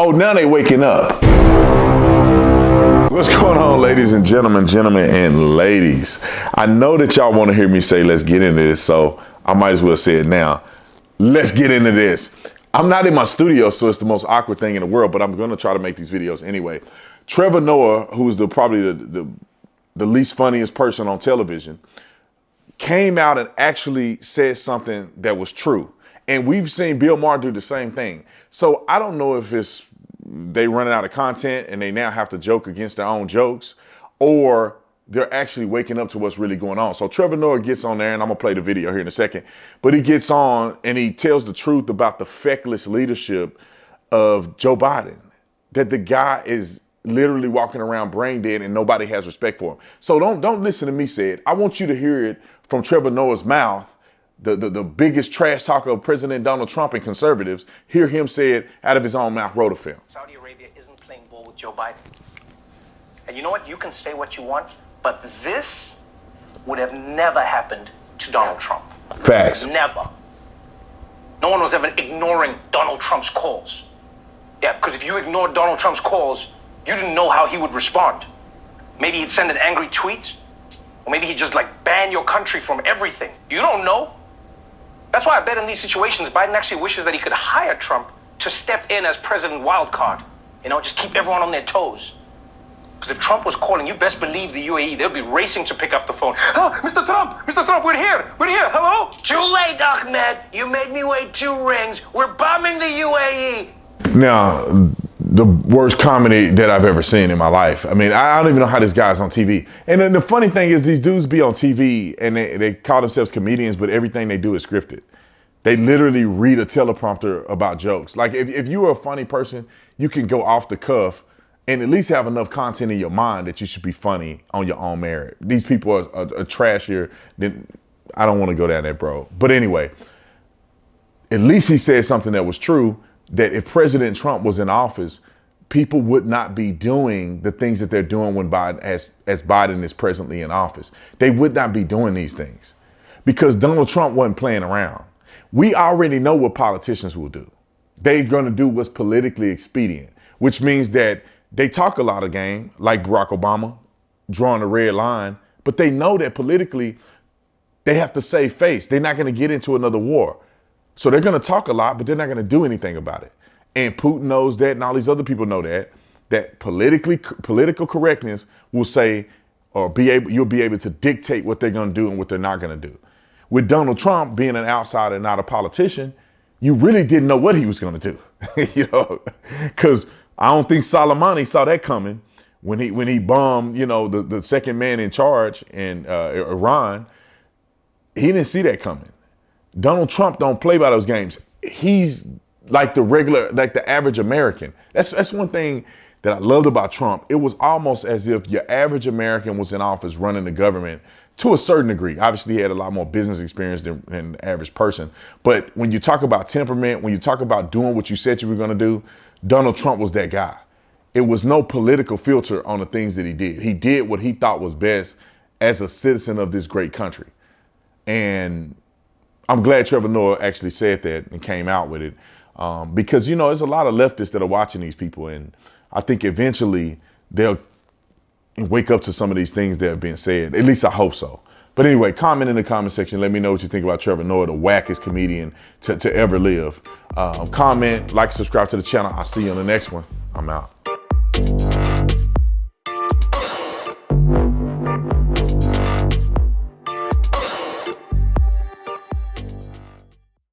Oh, now they waking up. What's going on, ladies and gentlemen, and ladies? I know that y'all want to hear me say, let's get into this, so I might as well say it now. Let's get into this. I'm not in my studio, so it's the most awkward thing in the world, but I'm going to try to make these videos anyway. Trevor Noah, who's probably the least funniest person on television, came out and actually said something that was true. And we've seen Bill Maher do the same thing. So I don't know if it's they running out of content and they now have to joke against their own jokes, or they're actually waking up to what's really going on. So Trevor Noah gets on there, and I'm gonna play the video here in a second, but he gets on and he tells the truth about the feckless leadership of Joe Biden, that the guy is literally walking around brain dead and nobody has respect for him. So don't listen to me say it. I want you to hear it from Trevor Noah's mouth, the biggest trash talker of President Donald Trump and conservatives. Hear him say it out of his own mouth. Wrote a film. Saudi Arabia isn't playing ball with Joe Biden. And you know what? You can say what you want, but this would have never happened to Donald Trump. Facts. Never. No one was ever ignoring Donald Trump's calls. Yeah, because if you ignored Donald Trump's calls, you didn't know how he would respond. Maybe he'd send an angry tweet, or maybe he'd just ban your country from everything. You don't know. That's why I bet in these situations, Biden actually wishes that he could hire Trump to step in as President Wildcard. Just keep everyone on their toes. Because if Trump was calling, you best believe the UAE, they'll be racing to pick up the phone. Oh, Mr. Trump, we're here, hello? Too late, Ahmed. You made me wait 2 rings. We're bombing the UAE. Now, the worst comedy that I've ever seen in my life. I mean, I don't even know how this guy's on TV. And then the funny thing is, these dudes be on TV and they call themselves comedians, but everything they do is scripted. They literally read a teleprompter about jokes. Like if you're a funny person, you can go off the cuff and at least have enough content in your mind that you should be funny on your own merit. These people are trashier than, I don't want to go down that, bro. But anyway, at least he said something that was true, that if President Trump was in office, people would not be doing the things that they're doing when as Biden is presently in office. They would not be doing these things because Donald Trump wasn't playing around. We already know what politicians will do. They're going to do what's politically expedient, which means that they talk a lot of game, like Barack Obama, drawing a red line, but they know that politically they have to save face. They're not going to get into another war. So they're going to talk a lot, but they're not going to do anything about it. And Putin knows that, and all these other people know that political correctness will say, or you'll be able to dictate what they're going to do and what they're not going to do. With Donald Trump being an outsider, not a politician, you really didn't know what he was going to do, because I don't think Soleimani saw that coming when he bombed, the second man in charge in Iran. He didn't see that coming. Donald Trump don't play by those games. He's like the average American. That's one thing that I loved about Trump. It was almost as if your average American was in office running the government to a certain degree. Obviously, he had a lot more business experience than the average person. But when you talk about temperament, when you talk about doing what you said you were going to do, Donald Trump was that guy. It was no political filter on the things that he did. He did what he thought was best as a citizen of this great country. And I'm glad Trevor Noah actually said that and came out with it, because, there's a lot of leftists that are watching these people, and I think eventually they'll wake up to some of these things that have been said. At least I hope so. But anyway, comment in the comment section. Let me know what you think about Trevor Noah, the wackest comedian to ever live. Comment, like, subscribe to the channel. I'll see you on the next one. I'm out.